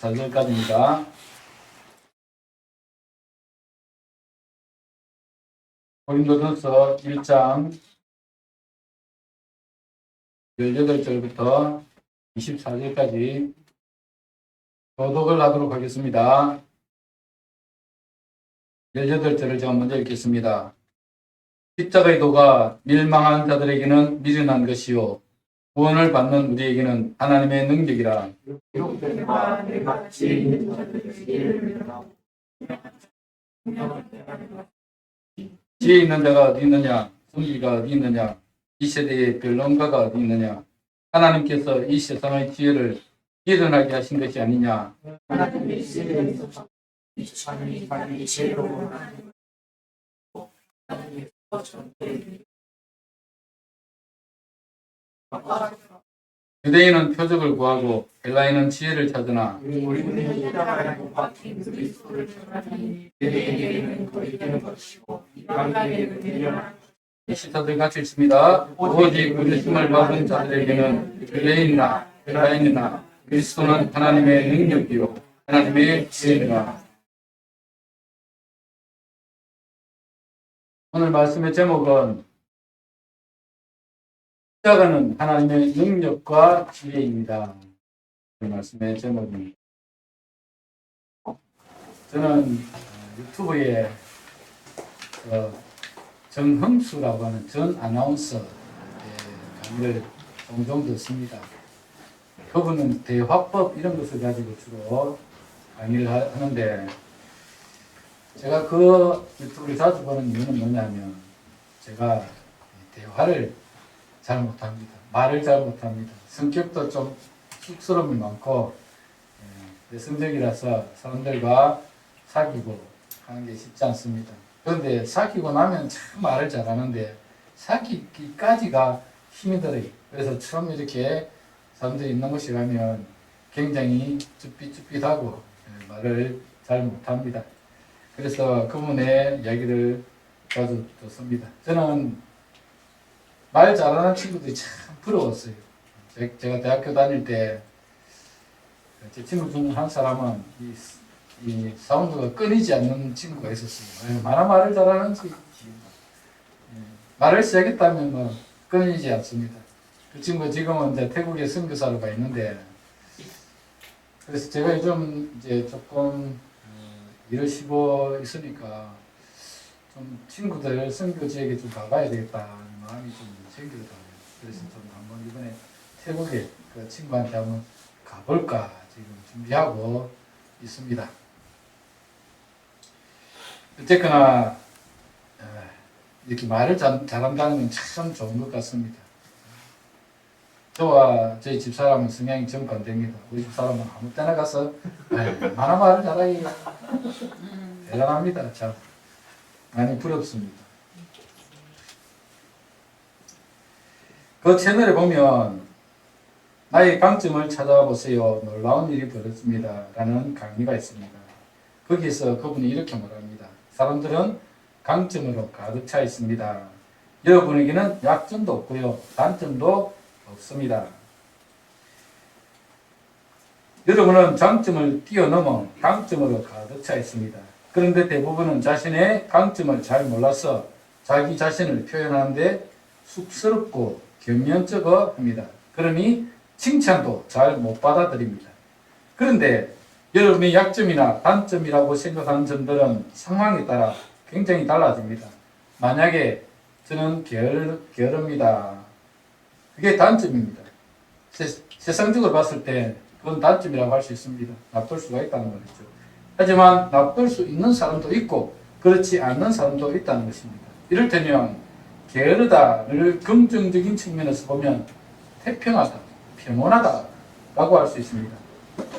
4절까지입니다. 고린도전서 1장 18절부터 24절까지 교독을 하도록 하겠습니다. 18절을 제가 먼저 읽겠습니다. 십자가의 도가 멸망한 자들에게는 미련한 것이요 구원을 받는 우리에게는 하나님의 능력이라. 지혜 있는 자가 어디 있느냐? 성기가 어디 있느냐? 이 세대의 변론가가 어디 있느냐? 하나님께서 이 세상의 지혜를 일어나게 하신 것이 아니냐? 하나님의 지혜에서 이 천이 많이 지혜로운 하나님의 유대인은 표적을 구하고 헬라인은 지혜를 찾으나 우리는 십자가의 박힌 그리스도를 전하니 유대인에게는 거리되는 것이고 이방인에게는 미련한 24절 같이 있습니다. 오직 부르심을 받은 자들에게는 유대인이나 헬라인이나 그리스도는 하나님의 능력이요 하나님의 지혜니라. 오늘 말씀의 제목은 십자가는 하나님의 능력과 지혜입니다. 그 말씀의 제목입니다. 저는 유튜브에 정흥수라고 하는 전 아나운서의 강의를 종종 듣습니다. 그분은 대화법 이런 것을 가지고 주로 강의를 하는데 제가 그 유튜브를 자주 보는 이유는 뭐냐면 제가 대화를 잘 못합니다. 말을 잘 못합니다. 성격도 좀 쑥스러움이 많고 내성적이라서 사람들과 사귀고 하는 게 쉽지 않습니다. 그런데 사귀고 나면 참 말을 잘하는데 사귀기까지가 힘이 들어요. 그래서 처음 이렇게 사람들이 있는 곳에 가면 굉장히 쭈삣쭈삣하고 말을 잘 못합니다. 그래서 그분의 이야기를 자주 듣습니다. 저는 말 잘하는 친구들이 참 부러웠어요. 제가 대학교 다닐 때 제 친구 중 한 사람은 이 사운드가 끊이지 않는 친구가 있었어요. 얼마나 말을 잘하는지. 말을 시작했다면 뭐 끊이지 않습니다. 그 친구가 지금은 이제 태국에 선교사로 가 있는데, 그래서 제가 요즘 이제 조금 일을 쉬고 있으니까 좀 친구들 선교 지역에 좀 가봐야 되겠다는 마음이 좀 생기더라고요. 그래서 좀 한번 이번에 태국에 그 친구한테 한번 가볼까 지금 준비하고 있습니다. 어쨌거나 이렇게 말을 잘한다는 건 참 좋은 것 같습니다. 저와 저희 집사람은 성향이 정반대입니다. 우리 집사람은 아무 때나 가서 얼마나 말을 잘하기 대단합니다. 참 많이 부럽습니다. 그 채널에 보면 나의 강점을 찾아보세요. 놀라운 일이 벌어집니다. 라는 강의가 있습니다. 거기에서 그분이 이렇게 말합니다. 사람들은 강점으로 가득 차 있습니다. 여러분에게는 약점도 없고요. 단점도 없습니다. 여러분은 장점을 뛰어넘어 강점으로 가득 차 있습니다. 그런데 대부분은 자신의 강점을 잘 몰라서 자기 자신을 표현하는데 쑥스럽고 겸연쩍어 합니다. 그러니 칭찬도 잘 못 받아들입니다. 그런데 여러분의 약점이나 단점이라고 생각하는 점들은 상황에 따라 굉장히 달라집니다. 만약에 저는 게으릅니다. 그게 단점입니다. 세상적으로 봤을 때 그건 단점이라고 할 수 있습니다. 납둘 수가 있다는 말이죠. 하지만 납둘 수 있는 사람도 있고 그렇지 않는 사람도 있다는 것입니다. 이를테면 게으르다를 긍정적인 측면에서 보면 태평하다, 평온하다 라고 할 수 있습니다.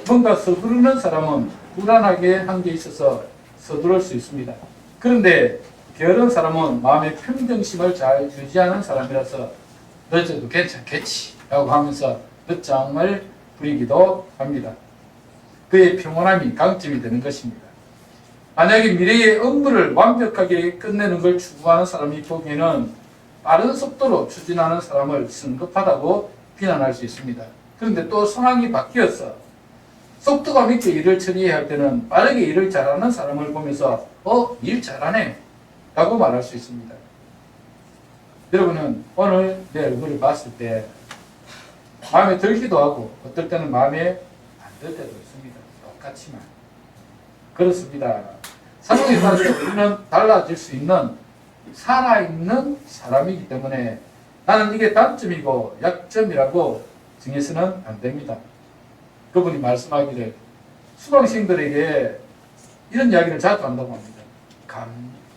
뭔가 서두르는 사람은 불안하게 한 게 있어서 서두를 수 있습니다. 그런데 게으른 사람은 마음의 평정심을 잘 유지하는 사람이라서 늦어도 괜찮겠지 라고 하면서 늦잠을 부리기도 합니다. 그의 평온함이 강점이 되는 것입니다. 만약에 미래의 업무를 완벽하게 끝내는 걸 추구하는 사람이 보기에는 빠른 속도로 추진하는 사람을 성급하다고 비난할 수 있습니다. 그런데 또 상황이 바뀌어서 속도감 있게 일을 처리해야 할 때는 빠르게 일을 잘하는 사람을 보면서 일 잘하네 라고 말할 수 있습니다. 여러분은 오늘 내 얼굴을 봤을 때 마음에 들기도 하고 어떨 때는 마음에 안 들 때도 있습니다. 똑같지만 그렇습니다. 상황에 따라서 우리는 달라질 수 있는 살아있는 사람이기 때문에 나는 이게 단점이고 약점이라고 정해서는 안 됩니다. 그분이 말씀하기를 수강생들에게 이런 이야기를 자주 한다고 합니다.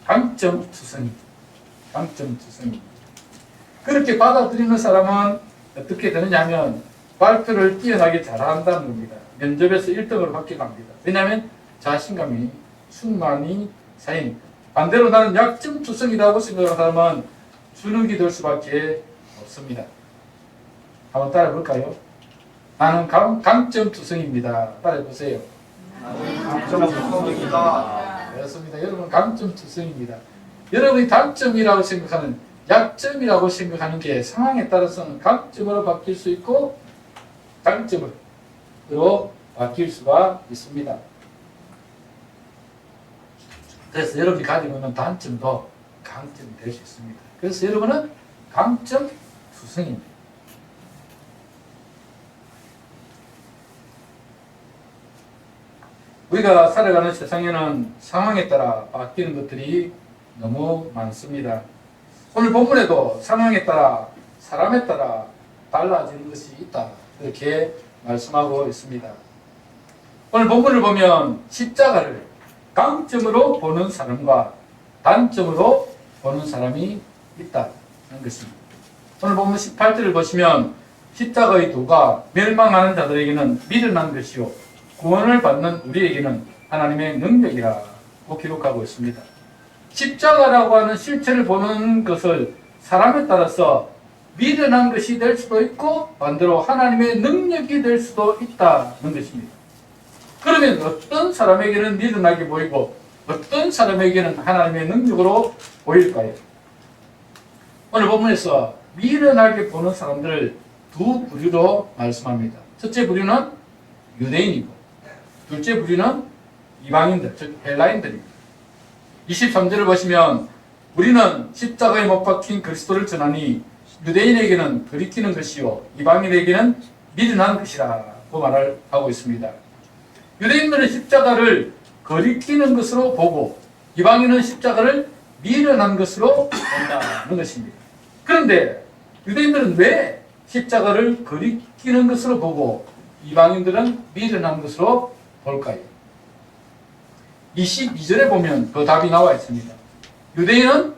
강점투성이. 강점투성이. 그렇게 받아들이는 사람은 어떻게 되느냐 하면 발표를 뛰어나게 잘한다는 겁니다. 면접에서 1등을 받게 갑니다. 왜냐하면 자신감이 충만히 쌓이니까. 반대로 나는 약점투성이라고 생각하는 사람은 주눅이 될 수밖에 없습니다. 한번 따라해볼까요? 나는 강점투성입니다. 따라해보세요. 강점투성이다. 그렇습니다. 여러분 강점투성입니다. 여러분이 단점이라고 생각하는 약점이라고 생각하는 게 상황에 따라서는 강점으로 바뀔 수 있고 장점으로 바뀔 수가 있습니다. 그래서 여러분이 가지고 있는 단점도 강점이 될 수 있습니다. 그래서 여러분은 강점 투성입니다. 우리가 살아가는 세상에는 상황에 따라 바뀌는 것들이 너무 많습니다. 오늘 본문에도 상황에 따라 사람에 따라 달라지는 것이 있다. 이렇게 말씀하고 있습니다. 오늘 본문을 보면 십자가를 강점으로 보는 사람과 단점으로 보는 사람이 있다는 것입니다. 오늘 본문 18절을 보시면 십자가의 도가 멸망하는 자들에게는 미련한 것이요 구원을 받는 우리에게는 하나님의 능력이라고 기록하고 있습니다. 십자가라고 하는 실체를 보는 것을 사람에 따라서 미련한 것이 될 수도 있고 반대로 하나님의 능력이 될 수도 있다는 것입니다. 그러면 어떤 사람에게는 미련하게 보이고 어떤 사람에게는 하나님의 능력으로 보일까요? 오늘 본문에서 미련하게 보는 사람들을 두 부류로 말씀합니다. 첫째 부류는 유대인이고 둘째 부류는 이방인들, 즉 헬라인들입니다. 23절을 보시면 우리는 십자가에 못 박힌 그리스도를 전하니 유대인에게는 들이키는 것이요 이방인에게는 미련한 것이라고 말을 하고 있습니다. 유대인들은 십자가를 거리끼는 것으로 보고 이방인은 십자가를 미련한 것으로 본다는 것입니다. 그런데 유대인들은 왜 십자가를 거리끼는 것으로 보고 이방인들은 미련한 것으로 볼까요? 22절에 보면 그 답이 나와 있습니다. 유대인은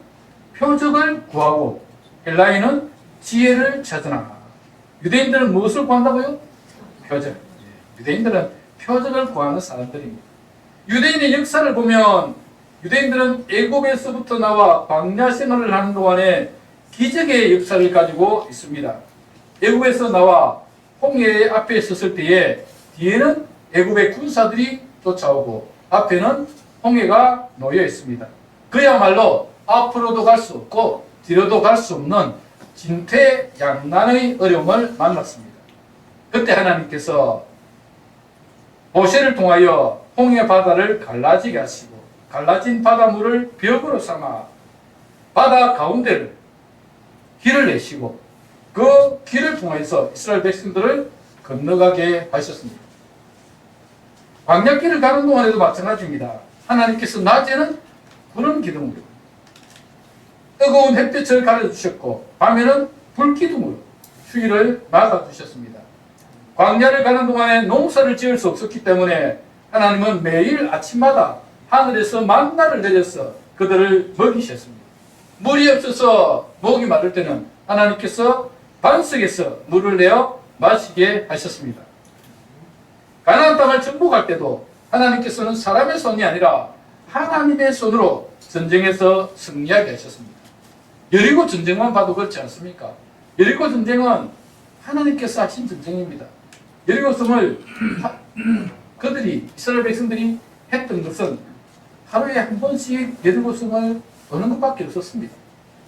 표적을 구하고 헬라인은 지혜를 찾으나 유대인들은 무엇을 구한다고요? 표적. 유대인들은 표적을 구하는 사람들입니다. 유대인의 역사를 보면 유대인들은 애굽에서부터 나와 광야 생활을 하는 동안에 기적의 역사를 가지고 있습니다. 애굽에서 나와 홍해 앞에 섰을 때에 뒤에는 애굽의 군사들이 쫓아오고 앞에는 홍해가 놓여 있습니다. 그야말로 앞으로도 갈 수 없고 뒤로도 갈 수 없는 진퇴양난의 어려움을 만났습니다. 그때 하나님께서 모세를 통하여 홍해 바다를 갈라지게 하시고 갈라진 바닷물을 벽으로 삼아 바다 가운데를 길을 내시고 그 길을 통해서 이스라엘 백성들을 건너가게 하셨습니다. 광야길을 가는 동안에도 마찬가지입니다. 하나님께서 낮에는 구름 기둥으로 뜨거운 햇빛을 가려주셨고 밤에는 불기둥으로 휴일을 막아주셨습니다. 광야를 가는 동안에 농사를 지을 수 없었기 때문에 하나님은 매일 아침마다 하늘에서 만나를 내려서 그들을 먹이셨습니다. 물이 없어서 목이 마를 때는 하나님께서 반석에서 물을 내어 마시게 하셨습니다. 가나안 땅을 정복할 때도 하나님께서는 사람의 손이 아니라 하나님의 손으로 전쟁에서 승리하게 하셨습니다. 여리고 전쟁만 봐도 그렇지 않습니까? 여리고 전쟁은 하나님께서 하신 전쟁입니다. 여리고 성을 그들이 이스라엘 백성들이 했던 것은 하루에 한 번씩 여리고 성을 도는 것밖에 없었습니다.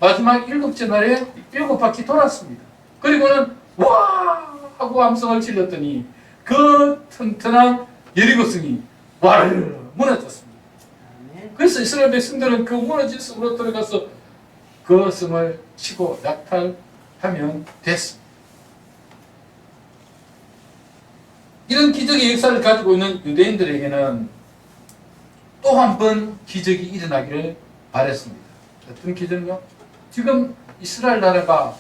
마지막 7째 날에 7바퀴 돌았습니다. 그리고는 와 하고 함성을 질렀더니 그 튼튼한 여리고성이 와르르 무너졌습니다. 그래서 이스라엘 백성들은 그 무너진 성으로 들어가서 그 성을 치고 약탈하면 됐습니다. 이런 기적의 역사를 가지고 있는 유대인들에게는 또 한 번 기적이 일어나기를 바랬습니다. 어떤 기적이요? 지금 이스라엘 나라가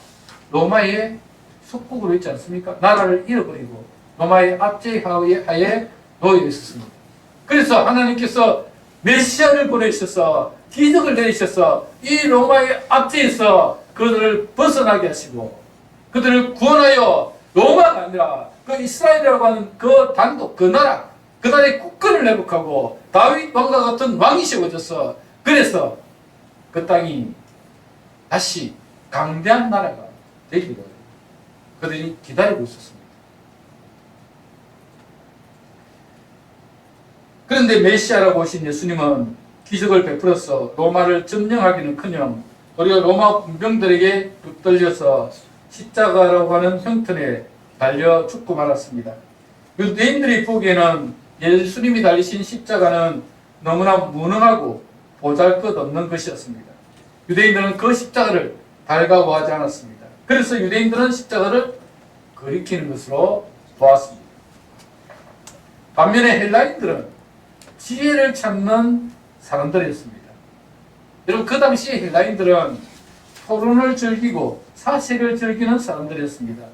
로마의 속국으로 있지 않습니까? 나라를 잃어버리고 로마의 압제하에 놓여 있었습니다. 그래서 하나님께서 메시아를 보내셔서 기적을 내리셔서 이 로마의 압제에서 그들을 벗어나게 하시고 그들을 구원하여 로마가 아니라 그 이스라엘이라고 하는 그 단독, 그 나라, 그 나라의 국권을 회복하고 다윗 왕과 같은 왕이 세워져서 그래서 그 땅이 다시 강대한 나라가 되기를 그들이 기다리고 있었습니다. 그런데 메시아라고 오신 예수님은 기적을 베풀어서 로마를 점령하기는커녕 우리가 로마 군병들에게 붙들려서 십자가라고 하는 형편에 달려 죽고 말았습니다. 유대인들이 보기에는 예수님이 달리신 십자가는 너무나 무능하고 보잘것없는 것이었습니다. 유대인들은 그 십자가를 달가워하지 않았습니다. 그래서 유대인들은 십자가를 거리키는 것으로 보았습니다. 반면에 헬라인들은 지혜를 찾는 사람들이었습니다. 여러분 그 당시에 헬라인들은 토론을 즐기고 사색을 즐기는 사람들이었습니다.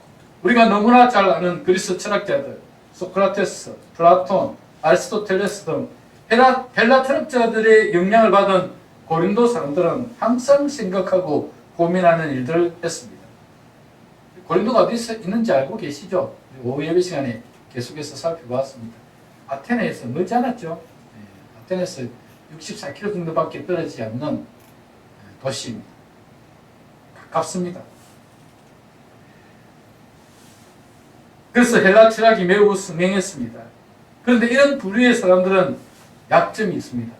우리가 너무나 잘 아는 그리스 철학자들 소크라테스, 플라톤, 아리스토텔레스 등 헬라 철학자들의 영향을 받은 고린도 사람들은 항상 생각하고 고민하는 일들을 했습니다. 고린도가 어디 있는지 알고 계시죠? 오후 예배 시간에 계속해서 살펴보았습니다. 아테네에서 멀지 않았죠? 아테네에서 64km 정도밖에 떨어지지 않는 도시입니다. 가깝습니다. 그래서 헬라 철학이 매우 성행했습니다. 그런데 이런 부류의 사람들은 약점이 있습니다.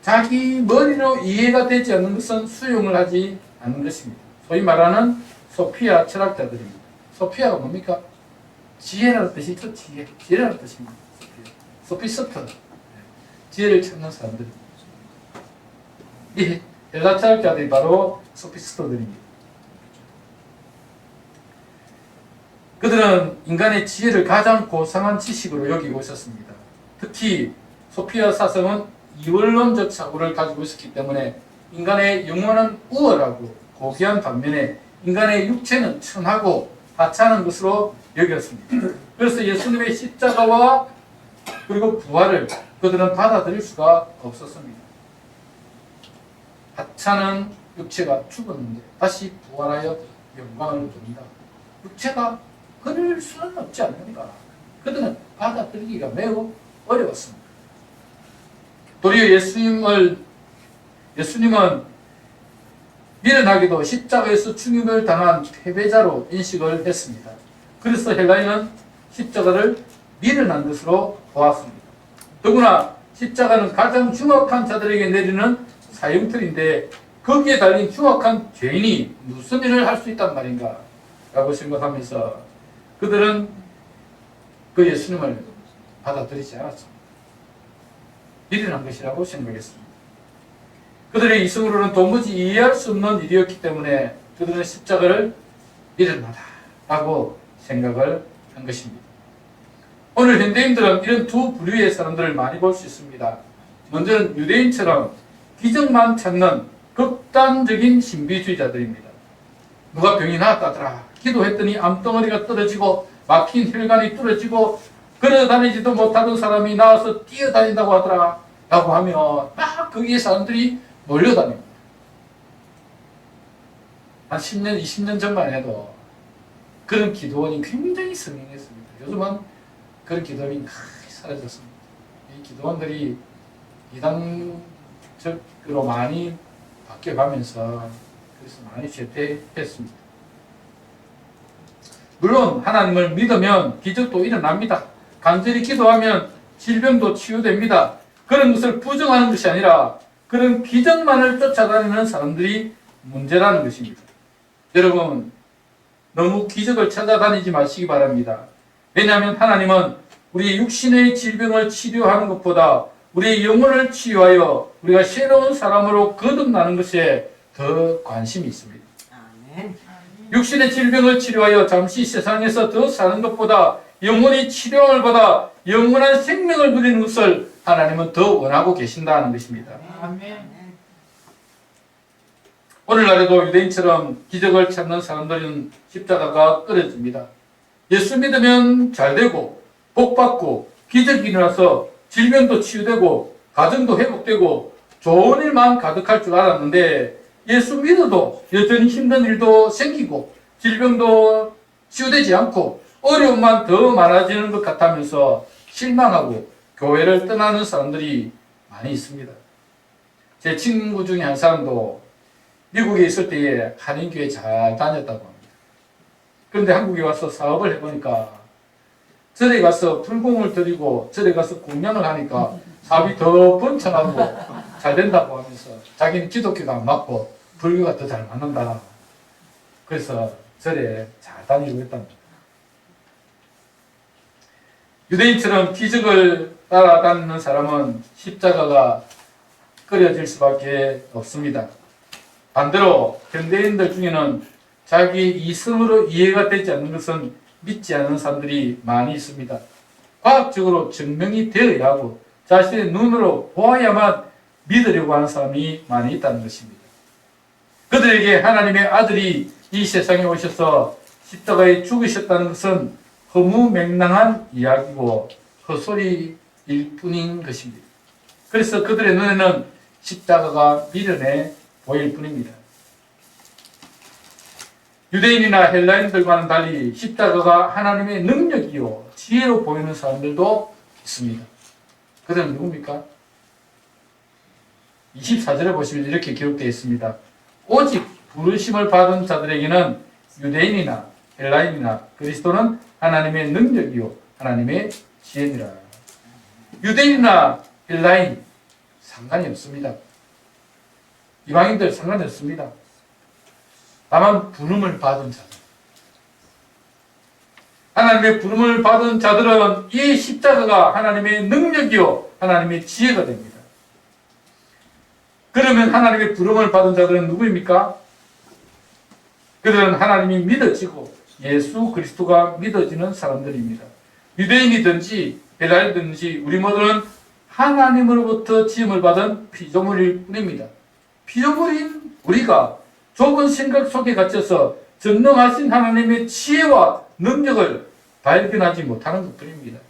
자기 머리로 이해가 되지 않는 것은 수용을 하지 않는 것입니다. 소위 말하는 소피아 철학자들입니다. 소피아가 뭡니까? 지혜라는 뜻이죠. 지혜라는 뜻입니다. 소피스트. 지혜를 찾는 사람들입니다. 이 헬라 철학자들이 바로 소피스트들입니다. 그들은 인간의 지혜를 가장 고상한 지식으로 여기고 있었습니다. 특히 소피아 사상은 이원론적 사고를 가지고 있었기 때문에 인간의 영혼은 우월하고 고귀한 반면에 인간의 육체는 천하고 하찮은 것으로 여겼습니다. 그래서 예수님의 십자가와 그리고 부활을 그들은 받아들일 수가 없었습니다. 하찮은 육체가 죽었는데 다시 부활하여 영광을 줍니다. 육체가 그럴 수는 없지 않는가. 그들은 받아들이기가 매우 어려웠습니다. 도리어 예수님은 미련하게도 십자가에서 죽임을 당한 패배자로 인식을 했습니다. 그래서 헬라인은 십자가를 미련한 것으로 보았습니다. 더구나 십자가는 가장 흉악한 자들에게 내리는 사형틀인데 거기에 달린 흉악한 죄인이 무슨 일을 할 수 있단 말인가 라고 생각하면서 그들은 그 예수님을 받아들이지 않았습니다. 미련한 것이라고 생각했습니다. 그들의 이성으로는 도무지 이해할 수 없는 일이었기 때문에 그들은 십자가를 미련하다라고 생각을 한 것입니다. 오늘 현대인들은 이런 두 부류의 사람들을 많이 볼 수 있습니다. 먼저는 유대인처럼 기적만 찾는 극단적인 신비주의자들입니다. 누가 병이 나았다더라. 기도했더니 암덩어리가 떨어지고 막힌 혈관이 뚫어지고 걸어다니지도 못하던 사람이 나와서 뛰어다닌다고 하더라 라고 하면 막 거기에 사람들이 몰려다닙니다. 한 10년, 20년 전만 해도 그런 기도원이 굉장히 성행했습니다. 요즘은 그런 기도원이 거의 사라졌습니다. 이 기도원들이 이단적으로 많이 바뀌어가면서 그래서 많이 쇠퇴했습니다. 물론 하나님을 믿으면 기적도 일어납니다. 간절히 기도하면 질병도 치유됩니다. 그런 것을 부정하는 것이 아니라 그런 기적만을 쫓아다니는 사람들이 문제라는 것입니다. 여러분 너무 기적을 찾아다니지 마시기 바랍니다. 왜냐하면 하나님은 우리 육신의 질병을 치료하는 것보다 우리의 영혼을 치유하여 우리가 새로운 사람으로 거듭나는 것에 더 관심이 있습니다. 아멘. 육신의 질병을 치료하여 잠시 세상에서 더 사는 것보다 영혼이 치료를 받아 영원한 생명을 누리는 것을 하나님은 더 원하고 계신다는 것입니다. 아멘. 오늘날에도 유대인처럼 기적을 찾는 사람들은 십자가가 끊어집니다. 예수 믿으면 잘 되고 복 받고 기적이 일어나서 질병도 치유되고 가정도 회복되고 좋은 일만 가득할 줄 알았는데 예수 믿어도 여전히 힘든 일도 생기고 질병도 치유되지 않고 어려움만 더 많아지는 것 같다면서 실망하고 교회를 떠나는 사람들이 많이 있습니다. 제 친구 중에 한 사람도 미국에 있을 때에 한인교회 잘 다녔다고 합니다. 그런데 한국에 와서 사업을 해보니까 절에 가서 불공을 드리고 절에 가서 공양을 하니까 사업이 더 번창하고 잘 된다고 하면서 자기는 기독교가 안 맞고 불교가 더 잘 맞는다. 그래서 절에 잘 다니고 있답니다. 유대인처럼 기적을 따라다니는 사람은 십자가가 끓여질 수밖에 없습니다. 반대로 현대인들 중에는 자기 이성으로 이해가 되지 않는 것은 믿지 않는 사람들이 많이 있습니다. 과학적으로 증명이 되어야 하고 자신의 눈으로 보아야만 믿으려고 하는 사람이 많이 있다는 것입니다. 그들에게 하나님의 아들이 이 세상에 오셔서 십자가에 죽으셨다는 것은 허무맹랑한 이야기고 헛소리일 뿐인 것입니다. 그래서 그들의 눈에는 십자가가 미련해 보일 뿐입니다. 유대인이나 헬라인들과는 달리 십자가가 하나님의 능력이요 지혜로 보이는 사람들도 있습니다. 그들은 누굽니까? 24절에 보시면 이렇게 기록되어 있습니다. 오직 부르심을 받은 자들에게는 유대인이나 헬라인이나 그리스도는 하나님의 능력이요 하나님의 지혜니라. 유대인이나 헬라인 상관이 없습니다. 이방인들 상관이 없습니다. 다만 부름을 받은 자들. 하나님의 부름을 받은 자들은 이 십자가가 하나님의 능력이요 하나님의 지혜가 됩니다. 그러면 하나님의 부름을 받은 자들은 누구입니까? 그들은 하나님이 믿어지고 예수 그리스도가 믿어지는 사람들입니다. 유대인이든지 헬라인이든지 우리 모두는 하나님으로부터 지음을 받은 피조물일 뿐입니다. 피조물인 우리가 좁은 생각 속에 갇혀서 전능하신 하나님의 지혜와 능력을 발견하지 못하는 것뿐입니다.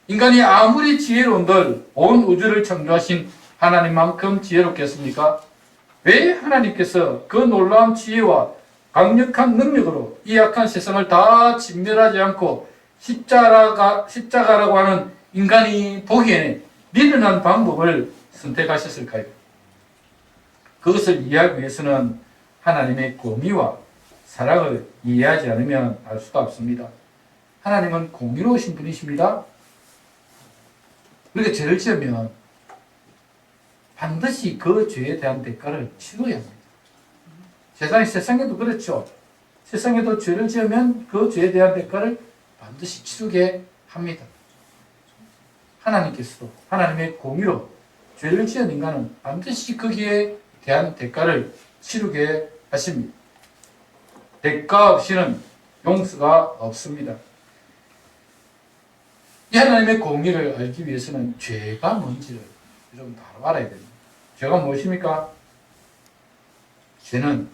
인간이 아무리 지혜로운들 온 우주를 창조하신 하나님만큼 지혜롭겠습니까? 왜 하나님께서 그 놀라운 지혜와 강력한 능력으로 이 악한 세상을 다 진멸하지 않고 십자가라고 하는 인간이 보기에는 미련한 방법을 선택하셨을까요? 그것을 이해하기 위해서는 하나님의 공의와 사랑을 이해하지 않으면 알 수가 없습니다. 하나님은 공의로우신 분이십니다. 그렇게 죄를 지으면 반드시 그 죄에 대한 대가를 치러야 합니다. 세상에도 그렇죠. 세상에도 죄를 지으면 그 죄에 대한 대가를 반드시 치르게 합니다. 하나님께서도 하나님의 공의로 죄를 지은 인간은 반드시 거기에 대한 대가를 치르게 하십니다. 대가 없이는 용서가 없습니다. 이 하나님의 공의를 알기 위해서는 죄가 뭔지를 좀 바로 알아야 됩니다. 죄가 무엇입니까? 죄는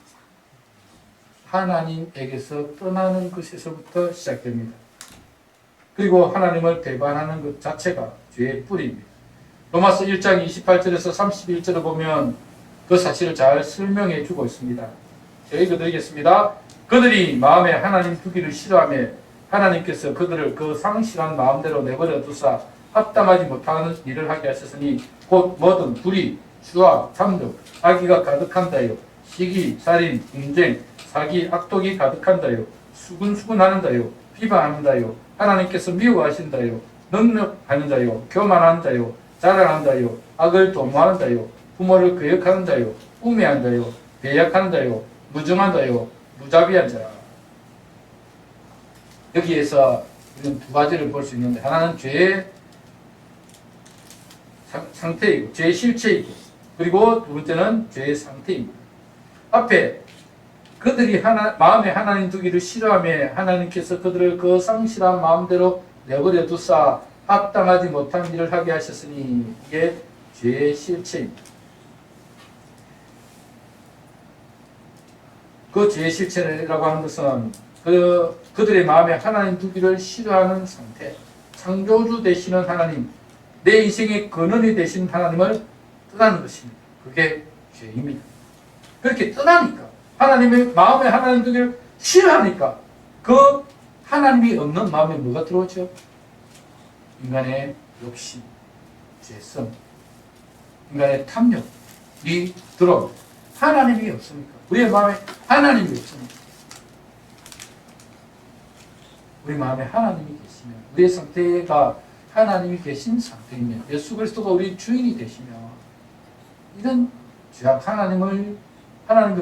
하나님에게서 떠나는 것에서부터 시작됩니다. 그리고 하나님을 배반하는 것 자체가 죄의 뿌리입니다. 로마서 1장 28절에서 31절을 보면 그 사실을 잘 설명해 주고 있습니다. 제가 읽어드리겠습니다. 그들이 마음에 하나님 두기를 싫어하며 하나님께서 그들을 그 상실한 마음대로 내버려 두사 합당하지 못하는 일을 하게 하셨으니 곧 뭐든 불의, 추악, 탐욕, 악의가 가득한다요, 시기, 살인, 분쟁, 사기, 악독이 가득한다요, 수군수군하는다요, 비방하는다요, 하나님께서 미워하신다요, 능력하는다요, 교만한다요, 자랑한다요, 악을 도모한다요, 부모를 거역하는다요, 우매한다요, 배약한다요, 무정한다요, 무자비한 자. 여기에서 우리는 두 가지를 볼 수 있는데, 하나는 죄의 상태이고 죄의 실체이고, 그리고 두 번째는 죄의 상태입니다. 앞에 그들이 마음에 하나님 두기를 싫어하며 하나님께서 그들을 그 상실한 마음대로 내버려 두사 합당하지 못한 일을 하게 하셨으니 이게 죄의 실체입니다. 그 죄의 실체라고 하는 것은 그들의 마음에 하나님 두기를 싫어하는 상태, 창조주 되시는 하나님, 내 인생의 근원이 되신 하나님을 떠나는 것입니다. 그게 죄입니다. 그렇게 떠나니까, 하나님의 마음에 하나님 두기를 싫어하니까 그 하나님이 없는 마음에 뭐가 들어오죠? 인간의 욕심, 죄성, 인간의 탐욕이 들어옵니다. 하나님이 없습니까? 우리의 마음에 하나님이 없습니까? 우리 마음에 하나님이 계시면, 우리의 상태가 하나님이 계신 상태이면, 예수 그리스도가 우리 주인이 되시면, 이런 죄악 하나님의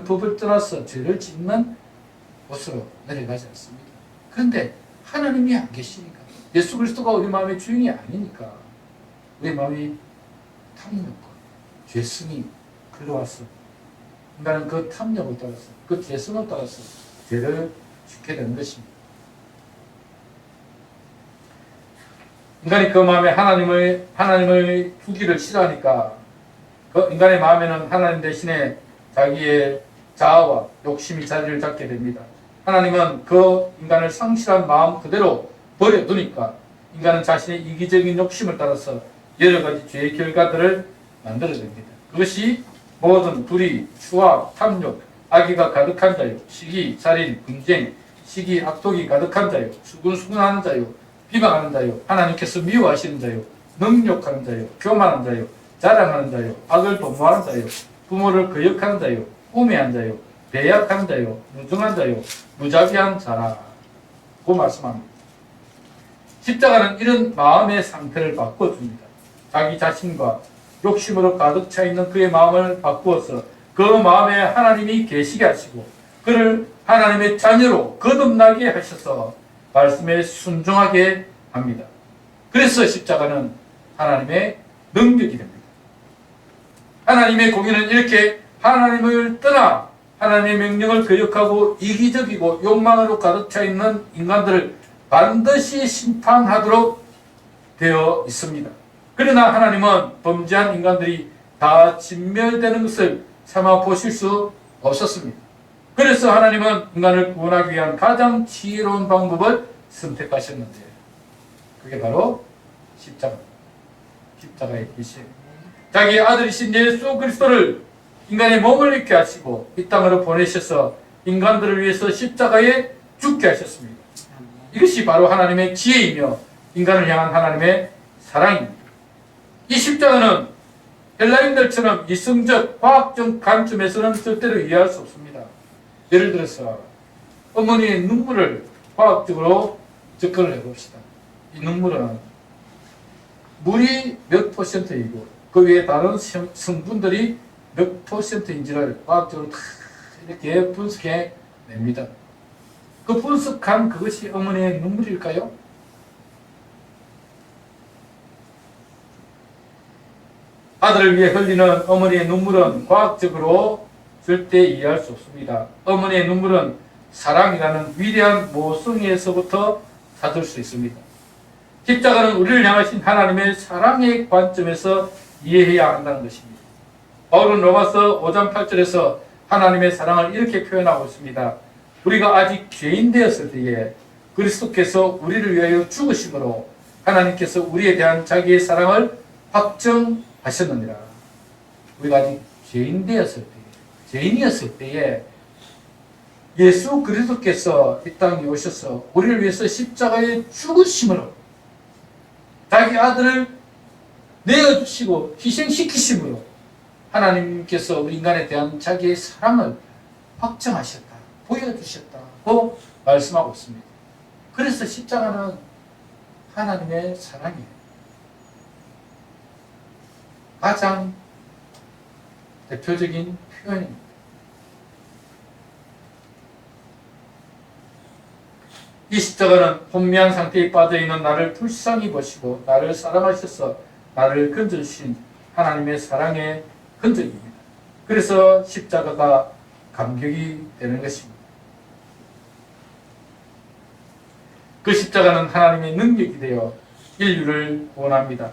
법을 떠나서 죄를 짓는 곳으로 내려가지 않습니다. 그런데 하나님이 안 계시니까, 예수 그리스도가 우리 마음의 주인이 아니니까 우리 마음이 탐욕과 죄성이 흘러와서 인간은 그 탐욕을 따라서, 그 죄성을 따라서 죄를 짓게 되는 것입니다. 인간이 그 마음에 하나님을 두기를 싫어하니까 그 인간의 마음에는 하나님 대신에 자기의 자아와 욕심이 자리를 잡게 됩니다. 하나님은 그 인간을 상실한 마음 그대로 버려두니까 인간은 자신의 이기적인 욕심을 따라서 여러 가지 죄의 결과들을 만들어냅니다. 그것이 모든 불의, 추악, 탐욕, 악의가 가득한 자요, 시기, 살인, 분쟁, 시기, 악독이 가득한 자요, 수군수군하는 자요, 비방하는 자요, 하나님께서 미워하시는 자요, 능욕하는 자요, 교만한 자요, 자랑하는 자요, 악을 도모하는 자요, 부모를 거역하는 자요, 우매한 자요, 배약한 자요, 무정한 자요, 무자비한 자라고 말씀합니다. 십자가는 이런 마음의 상태를 바꿔줍니다. 자기 자신과 욕심으로 가득 차 있는 그의 마음을 바꾸어서 그 마음에 하나님이 계시게 하시고 그를 하나님의 자녀로 거듭나게 하셔서 말씀에 순종하게 합니다. 그래서 십자가는 하나님의 능력이 됩니다. 하나님의 공의는 이렇게 하나님을 떠나 하나님의 명령을 거역하고 이기적이고 욕망으로 가득 차 있는 인간들을 반드시 심판하도록 되어 있습니다. 그러나 하나님은 범죄한 인간들이 다 진멸되는 것을 참아 보실 수 없었습니다. 그래서 하나님은 인간을 구원하기 위한 가장 지혜로운 방법을 선택하셨는데 그게 바로 십자가의 기시. 자기 아들이신 예수 그리스도를 인간의 몸을 입게 하시고 이 땅으로 보내셔서 인간들을 위해서 십자가에 죽게 하셨습니다. 이것이 바로 하나님의 지혜이며 인간을 향한 하나님의 사랑입니다. 이 십자가는 헬라인들처럼 이성적, 과학적 관점에서는 절대로 이해할 수 없습니다. 예를 들어서 어머니의 눈물을 과학적으로 접근을 해봅시다. 이 눈물은 물이 몇 %이고 그 위에 다른 성분들이 몇 %인지를 과학적으로 다 이렇게 분석해 냅니다. 그 분석한 그것이 어머니의 눈물일까요? 아들을 위해 흘리는 어머니의 눈물은 과학적으로 절대 이해할 수 없습니다. 어머니의 눈물은 사랑이라는 위대한 모성애에서부터 찾을 수 있습니다. 십자가는 우리를 향하신 하나님의 사랑의 관점에서 이해해야 한다는 것입니다. 바울은 로마서 5장 8절에서 하나님의 사랑을 이렇게 표현하고 있습니다. 우리가 아직 죄인 되었을 때에 그리스도께서 우리를 위하여 죽으심으로 하나님께서 우리에 대한 자기의 사랑을 확정하셨느니라. 우리가 아직 죄인이었을 때에 예수 그리스도께서 이 땅에 오셔서 우리를 위해서 십자가에 죽으심으로 자기 아들을 내어주시고 희생시키심으로 하나님께서 우리 인간에 대한 자기의 사랑을 확정하셨다, 보여주셨다고 말씀하고 있습니다. 그래서 십자가는 하나님의 사랑이에요. 가장 대표적인 표현입니다. 이 십자가는 혼미한 상태에 빠져있는 나를 불쌍히 보시고 나를 사랑하셔서 나를 건져주신 하나님의 사랑의 흔적입니다. 그래서 십자가가 감격이 되는 것입니다. 그 십자가는 하나님의 능력이 되어 인류를 구원합니다.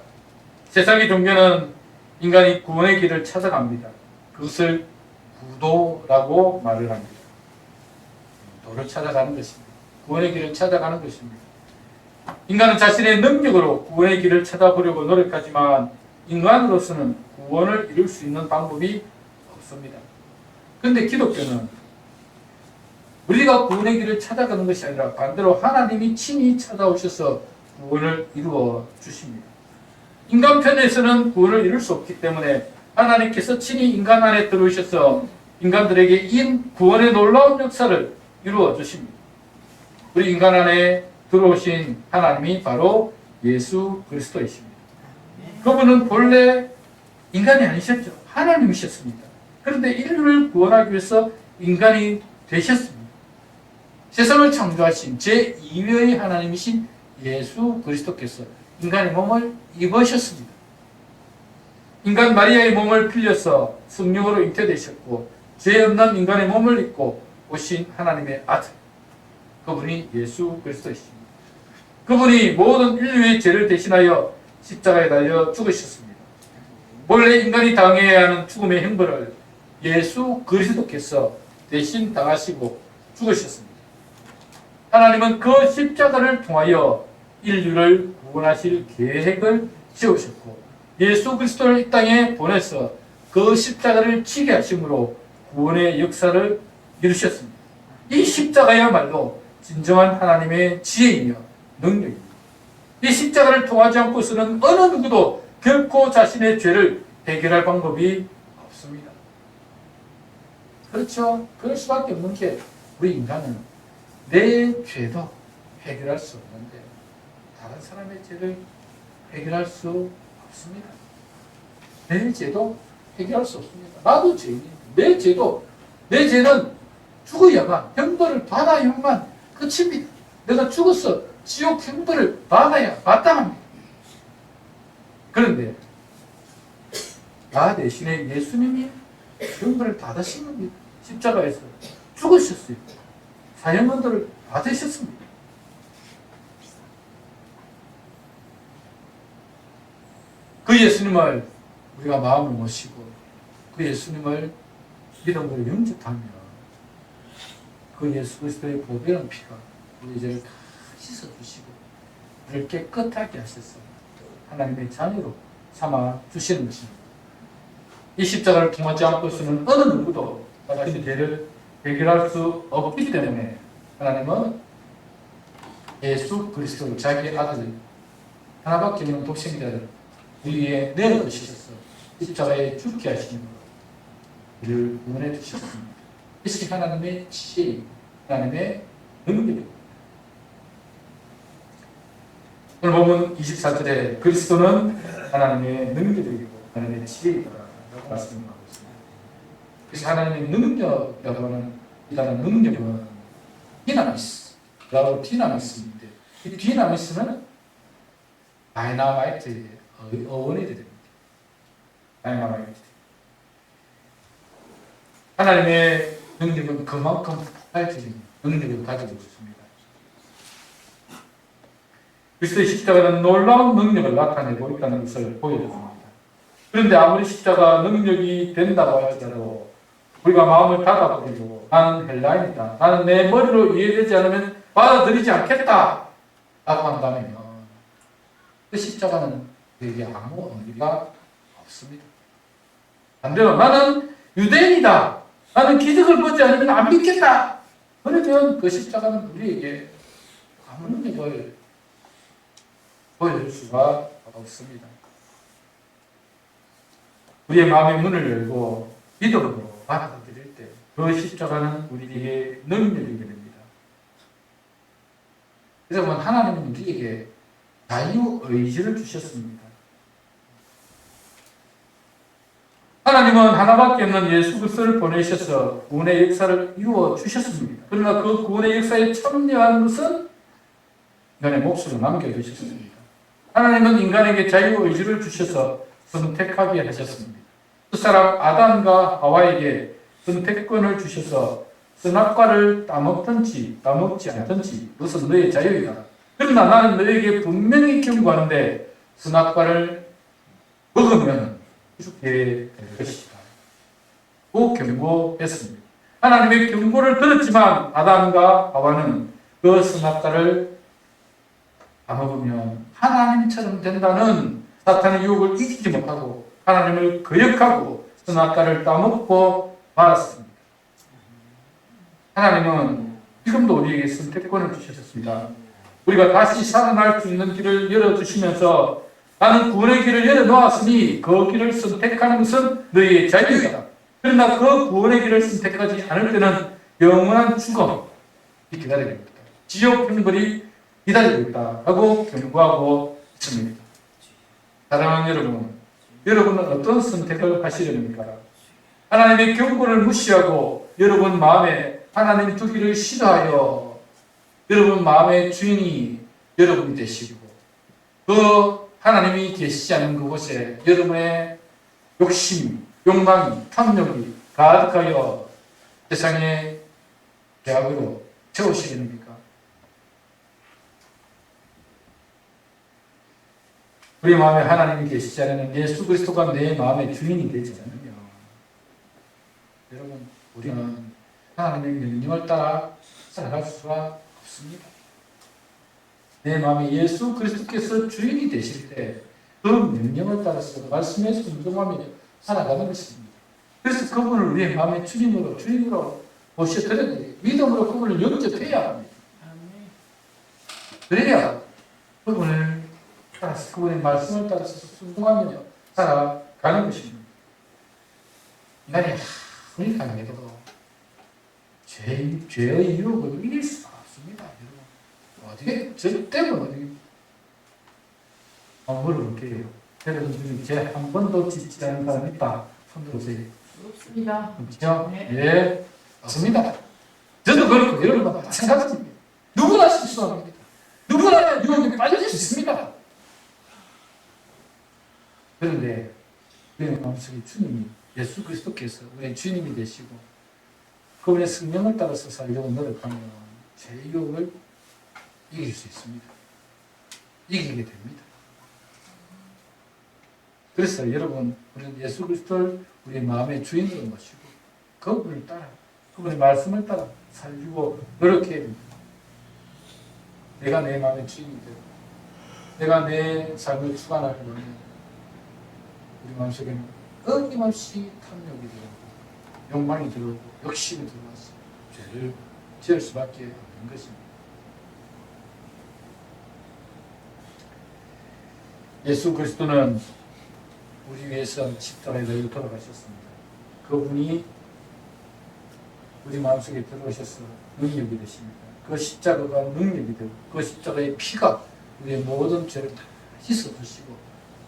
세상의 종교는 인간이 구원의 길을 찾아갑니다. 그것을 구도라고 말을 합니다. 구도를 찾아가는 것입니다. 구원의 길을 찾아가는 것입니다. 인간은 자신의 능력으로 구원의 길을 찾아보려고 노력하지만 인간으로서는 구원을 이룰 수 있는 방법이 없습니다. 그런데 기독교는 우리가 구원의 길을 찾아가는 것이 아니라 반대로 하나님이 친히 찾아오셔서 구원을 이루어 주십니다. 인간 편에서는 구원을 이룰 수 없기 때문에 하나님께서 친히 인간 안에 들어오셔서 인간들에게 이 구원의 놀라운 역사를 이루어 주십니다. 우리 인간 안에 들어오신 하나님이 바로 예수 그리스도이십니다. 그분은 본래 인간이 아니셨죠. 하나님이셨습니다. 그런데 인류를 구원하기 위해서 인간이 되셨습니다. 세상을 창조하신 제2위의 하나님이신 예수 그리스도께서 인간의 몸을 입으셨습니다. 인간 마리아의 몸을 빌려서 성령으로 잉태되셨고 죄 없는 인간의 몸을 입고 오신 하나님의 아들, 그분이 예수 그리스도이십니다. 그분이 모든 인류의 죄를 대신하여 십자가에 달려 죽으셨습니다. 본래 인간이 당해야 하는 죽음의 형벌을 예수 그리스도께서 대신 당하시고 죽으셨습니다. 하나님은 그 십자가를 통하여 인류를 구원하실 계획을 세우셨고 예수 그리스도를 이 땅에 보내서 그 십자가를 지게 하심으로 구원의 역사를 이루셨습니다. 이 십자가야말로 진정한 하나님의 지혜이며 능력입니다. 이 십자가를 통하지 않고서는 어느 누구도 결코 자신의 죄를 해결할 방법이 없습니다. 그렇죠? 그럴 수밖에 없는 게 우리 인간은 내 죄도 해결할 수 없는데 다른 사람의 죄를 해결할 수 없습니다. 내 죄도 해결할 수 없습니다. 나도 죄인입니다. 내 죄는 죽어야만 형벌을 받아야만 끝입니다. 내가 죽어서 지옥 형벌을 받아야 마땅합니다. 그런데 나 대신에 예수님이 형벌을 받으신 겁니다. 십자가에서 죽으셨어요. 사형선고를 받으셨습니다. 그 예수님을 우리가 마음을 모시고 그 깨끗함을 믿음으로 영접하면 그 예수 그리스도의 보배한 피가 우리 죄를 다 씻어주시고 우리를 깨끗하게 하셔서 하나님의 자녀로 삼아 주시는 것입니다. 이 십자가를 통하지 않고서는 어느 누구도 자신의 죄를 해결할 수 없기 때문에 하나님은 예수 그리스도를 자기의 아들 하나밖에 없는 독생자를 우리 위에 내어주셔서 십자가에 죽게 하시는 우리를 구원해 주셨습니다. 이것이 하나님의 지혜, 하나님의 능력입니다. 오늘 보면 24절에 그리스도는 하나님의 능력이고 하나님의 지혜이다라고 말씀하고 있습니다. 그래서 하나님의 능력이라고 하는 이라는 능력은 디나미스라고 디나미스인데 이 디나미스는 다이나마이트의 어원이 됩니다. 다이나마이트. 하나님의 능력은 그만큼 폭발적인 능력을 가지고 있습니다. 그리스도의 십자가는 놀라운 능력을 나타내고 있다는 것을 보여줍니다. 그런데 아무리 십자가 능력이 된다고 할지라도 우리가 마음을 닫아버리고 나는 헬라인이다. 나는 내 머리로 이해되지 않으면 받아들이지 않겠다. 라고 한다면 그 십자가는 그에게 아무 의미가 없습니다. 반대로 나는 유대인이다. 나는 기적을 보지 않으면 안 믿겠다. 그러면 그 십자가는 우리에게 아무 능력을 보여줄 수가 없습니다. 우리의 마음의 문을 열고 믿음으로 받아들일 때 그 십자가는 우리에게 능력이 됩니다. 그래서 하나님은 우리에게 자유의지를 주셨습니다. 하나님은 하나밖에 없는 예수 그리스도를 보내셔서 구원의 역사를 이루어 주셨습니다. 그러나 그 구원의 역사에 참여하는 것은 인간의 몫으로 남겨주셨습니다. 하나님은 인간에게 자유의지를 주셔서 선택하게 하셨습니다. 그 사람 아담과 하와에게 선택권을 주셔서 선악과를 따먹든지 따먹지 않든지 그것은 너의 자유이다. 그러나 나는 너에게 분명히 경고하는데 선악과를 먹으면 죽게 될 것이다. 고 경고했습니다. 하나님의 경고를 들었지만 아담과 하와는 그 선악과를 따먹으면 하나님처럼 된다는 사탄의 유혹을 이기지 못하고 하나님을 거역하고 선악과를 따먹고 말았습니다. 하나님은 지금도 우리에게 선택권을 주셨습니다. 우리가 다시 살아날 수 있는 길을 열어주시면서 나는 구원의 길을 열어놓았으니 그 길을 선택하는 것은 너희의 자유이다. 그러나 그 구원의 길을 선택하지 않을 때는 영원한 죽음이 기다리고 있다. 지옥 형벌이 기다리고 있다. 하고 경고하고 있습니다. 사랑하는 여러분, 여러분은 어떤 선택을 하시렵니까? 하나님의 경고를 무시하고 여러분 마음에 하나님 두기를 싫어하여 여러분 마음의 주인이 여러분이 되시고 그 하나님이 계시지 않은 그곳에 여러분의 욕심, 욕망이, 탐욕이 가득하여 세상의 죄악으로 채우시겠습니까? 우리 마음에 하나님이 계시지 않으면 예수 그리스도가 내 마음의 주인이 되지 않으며 여러분 우리는 하나님의 명령을 따라 살아갈 수가 없습니다. 내 마음에 예수 그리스도께서 주인이 되실 때 그 명령을 따라서 말씀에 순종하며 살아가는 것입니다. 그래서 그분을 우리의 마음의 주인으로 모셔드려야 돼요. 믿음으로 그분을 영접해야 합니다. 그래야 그분을 따라서 그분의 말씀을 따라서 순종하며 살아가는 것입니다. 인간이 아무리 강해도 죄의 유혹을 이길 수가 없습니다. 어떻게 절대 어떻게 물어볼게요. 여러분 중에 죄 한 번도 짓지 않은 사람 있다. 손 들어보세요. 없습니다. 없죠? 예, 없습니다. 저도 그렇고 여러분도 마찬가지입니다. 누구나 실수합니다. 누구나 유혹에 빠질 수 있습니다. 그런데 우리의 마음속에 주님이 예수 그리스도께서 우리의 주님이 되시고 그분의 성령을 따라서 살려고 노력하면 죄의 유혹을 이길 수 있습니다. 이기게 됩니다. 그래서 여러분 우리는 예수 그리스도를 우리의 마음의 주인으로 모시고 그분을 따라 그분의 말씀을 따라 살리고 노력해야 됩니다. 내가 내 마음의 주인이 되고 내가 내 삶을 주관하려고 하면 우리 마음속에는 끊임없이 탐욕이 들어오고 욕망이 들어오고 욕심이 들어와서 죄를 지을 수밖에 없는 것입니다. 예수 그리스도는 우리 위해서 십자가에 달려 돌아가셨습니다. 그분이 우리 마음속에 들어오셔서 능력이 되십니다. 그 십자가가 능력이 되고 그 십자가의 피가 우리의 모든 죄를 다 씻어주시고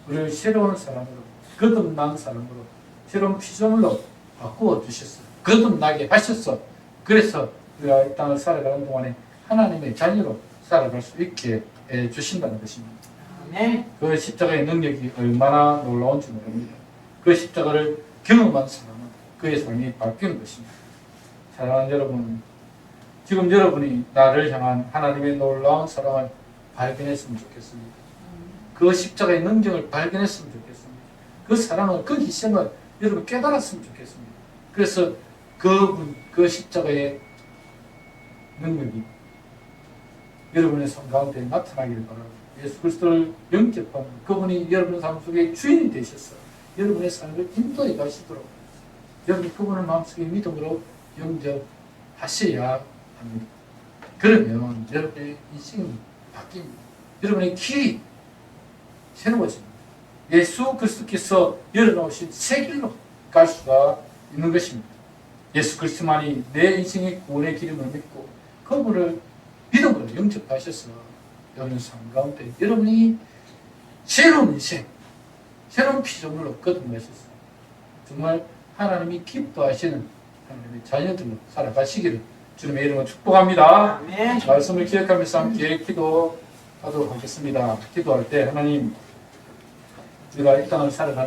우리를 새로운 사람으로 거듭난 사람으로 새로운 피조물로 바꾸어 주셨어요. 거듭나게 하셨어. 그래서 우리가 이 땅을 살아가는 동안에 하나님의 자녀로 살아갈 수 있게 해주신다는 것입니다. 그 십자가의 능력이 얼마나 놀라운지 모릅니다. 그 십자가를 경험한 사람은 그의 삶이 바뀌는 것입니다. 사랑하는 여러분, 지금 여러분이 나를 향한 하나님의 놀라운 사랑을 발견했으면 좋겠습니다. 그 십자가의 능력을 발견했으면 좋겠습니다. 그 사랑을, 그 희생을 여러분 깨달았으면 좋겠습니다. 그래서 그 십자가의 능력이 여러분의 삶 가운데 나타나기를 바랍니다. 예수 그리스도를 영접하는 그분이 여러분의 삶 속에 주인이 되셔서 여러분의 삶을 인도해 가시도록 여러분이 그분을 마음속에 믿음으로 영접하셔야 합니다. 그러면 여러분의 인생이 바뀝니다. 여러분의 길이 새로워집니다. 예수 그리스도께서 열어놓으신 새 길로 갈 수가 있는 것입니다. 예수 그리스도만이 내 인생의 구원의 길임을 믿고 그분을 믿음으로 영접하셔서 여러분 삶 가운데 여러분이 새로운 인생, 새로운 피조물로 거듭나셨어요. 정말 하나님이 기뻐하시는 하나님의 자녀들로 살아가시기를 주님의 이름으로 축복합니다. 아멘. 말씀을 기억하면서 함께 기도하겠습니다. 하도록 하겠습니다. 기도할 때 하나님, 우리가 이 땅을 살아가는